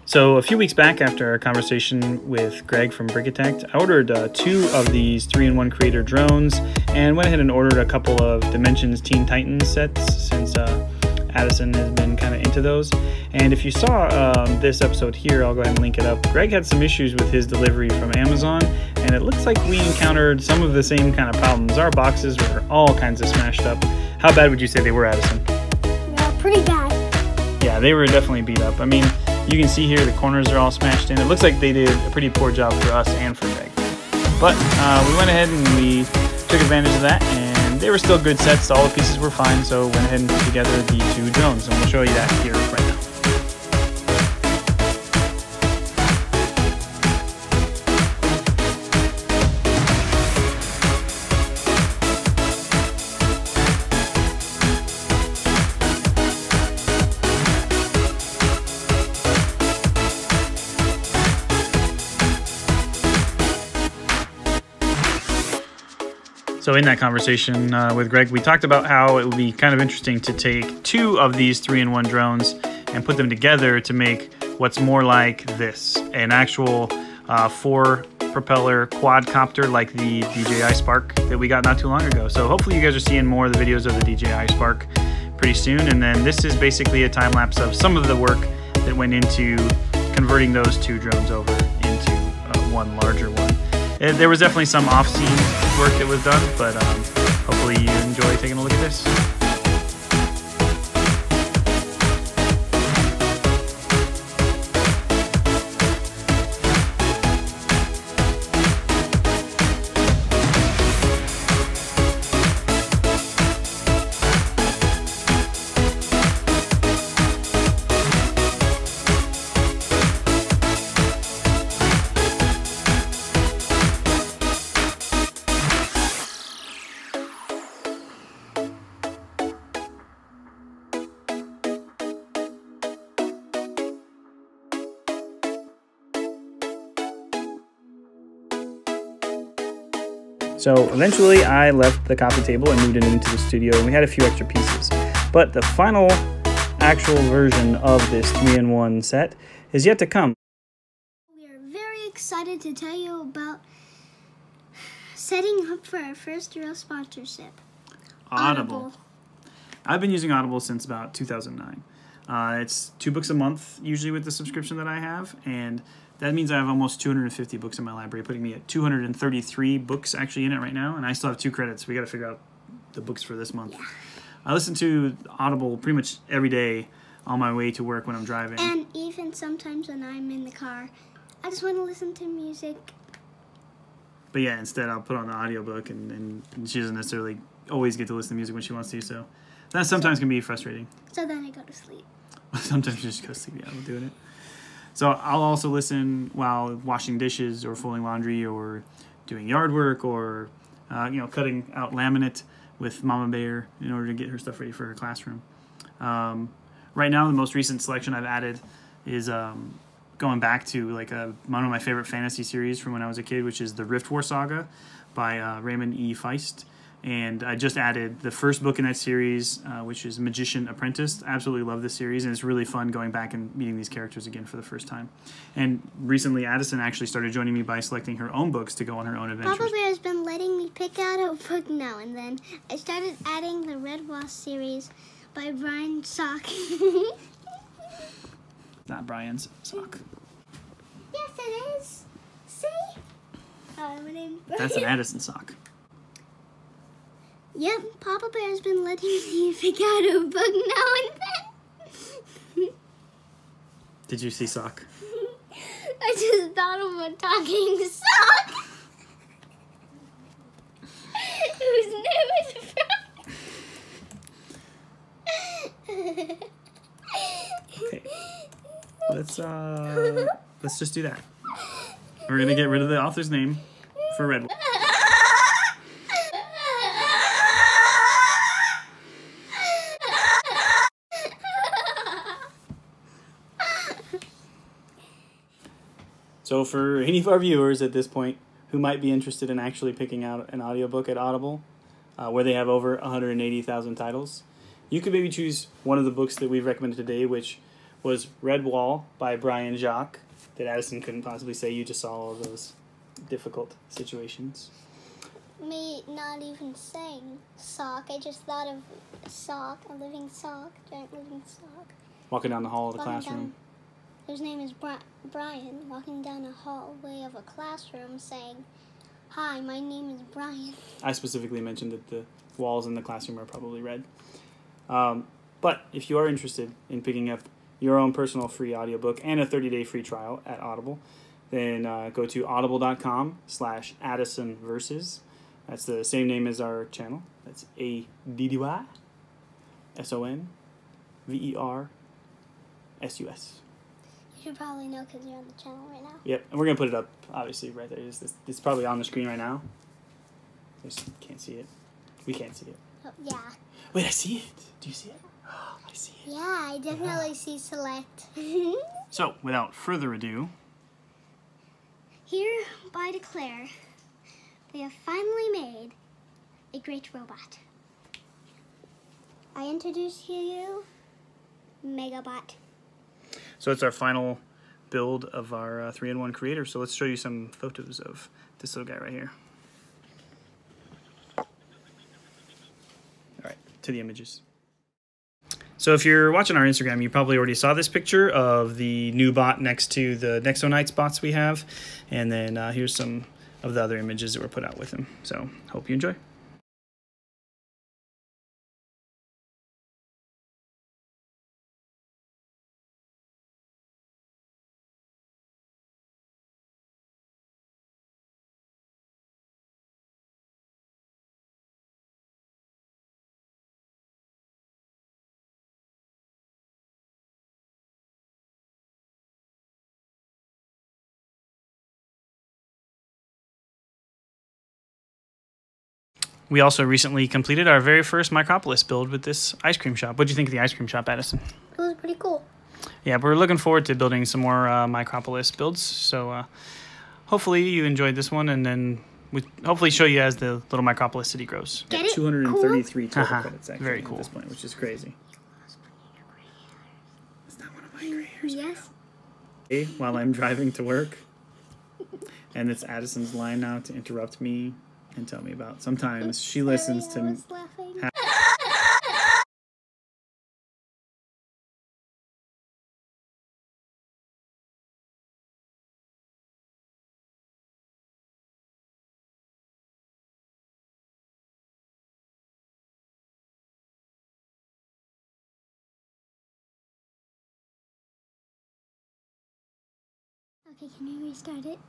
So a few weeks back, after our conversation with Greg from Brickitect, I ordered 2 of these 3-in-1 creator drones and went ahead and ordered a couple of Dimensions Teen Titans sets since Addyson has been kind of into those. And if you saw this episode here, I'll go ahead and link it up. Greg had some issues with his delivery from Amazon, and it looks like we encountered some of the same kind of problems. Our boxes were all kinds of smashed up. How bad would you say they were, Addyson? Pretty bad. Yeah, they were definitely beat up. I mean, you can see here the corners are all smashed in. It looks like they did a pretty poor job for us and for Greg. But we went ahead and we took advantage of that, and they were still good sets. All the pieces were fine, so went ahead and put together the 2 drones, and we'll show you that here right now. So in that conversation with Greg, we talked about how it would be kind of interesting to take 2 of these 3-in-1 drones and put them together to make what's more like this, an actual 4-propeller quadcopter like the DJI Spark that we got not too long ago. So hopefully you guys are seeing more of the videos of the DJI Spark pretty soon. And then this is basically a time lapse of some of the work that went into converting those 2 drones over into one larger one. There was definitely some off-scene work that was done, but hopefully you enjoy taking a look at this. So eventually I left the coffee table and moved it into the studio, and we had a few extra pieces. But the final actual version of this 3-in-1 set is yet to come. We are very excited to tell you about setting up for our first real sponsorship. Audible. I've been using Audible since about 2009. It's 2 books a month usually with the subscription that I have, and that means I have almost 250 books in my library, putting me at 233 books actually in it right now, and I still have 2 credits. We got to figure out the books for this month. Yeah. I listen to Audible pretty much every day on my way to work when I'm driving. And even sometimes when I'm in the car, I just want to listen to music. But yeah, instead I'll put on the audiobook, and she doesn't necessarily always get to listen to music when she wants to, so that sometimes can be frustrating. So then I go to sleep. Sometimes you just go to sleep, yeah, I'm doing it. So I'll also listen while washing dishes or folding laundry or doing yard work or cutting out laminate with Mama Bear in order to get her stuff ready for her classroom. Right now, the most recent selection I've added is going back to one of my favorite fantasy series from when I was a kid, which is the Rift War Saga by Raymond E. Feist. And I just added the first book in that series, which is Magician Apprentice. I absolutely love this series, and it's really fun going back and meeting these characters again for the first time. And recently, Addyson actually started joining me by selecting her own books to go on her own adventures. Papa Bear has been letting me pick out a book now and then. I started adding the Red Wasp series by Brian Sock. Not Brian's sock. Yes, it is. See? My name's Brian. That's an Addyson sock. Yep, Papa Bear has been letting me pick out a book now and then. Did you see sock? I just thought of a talking sock. Whose name is Okay. Let's just do that. We're gonna get rid of the author's name for Red. So for any of our viewers at this point who might be interested in actually picking out an audiobook at Audible, where they have over 180,000 titles, you could maybe choose one of the books that we've recommended today, which was Red Wall by Brian Jacques, that Addison couldn't possibly say. You just saw all of those difficult situations. Me not even saying sock. I just thought of sock, a living sock, giant living sock. Walking down the hall of the Walking classroom. down, his name is Brian, walking down a hallway of a classroom saying, "Hi, my name is Brian." I specifically mentioned that the walls in the classroom are probably red. But if you are interested in picking up your own personal free audiobook and a 30-day free trial at Audible, then go to audible.com/AddisonVerses. That's the same name as our channel. That's ADDYSONVERSUS. You should probably know because you're on the channel right now. Yep, and we're going to put it up, obviously, right there. It's probably on the screen right now. Just can't see it. We can't see it. Oh, yeah. Wait, I see it. Do you see it? Oh, I see it. Yeah, I definitely see select. So, without further ado, hereby declare we have finally made a great robot. I introduce to you Megabot. so it's our final build of our 3-in-1 creator. So let's show you some photos of this little guy right here. All right, to the images. So if you're watching our Instagram, you probably already saw this picture of the new bot next to the Nexonites bots we have. And then here's some of the other images that were put out with him. So hope you enjoy. We also recently completed our very first Micropolis build with this ice cream shop. What do you think of the ice cream shop, Addison? It was pretty cool. Yeah, we're looking forward to building some more Micropolis builds. So hopefully you enjoyed this one, and then we hopefully show you as the little Micropolis city grows. Get it? 233 total Cool? credits actually Very at cool. this point, which is crazy. Is that one of my gray hairs? Yes. Hey, while I'm driving to work, and it's Addison's line now to interrupt me and tell me about. Sometimes she listens to I me. was laughing. Okay, can you restart it?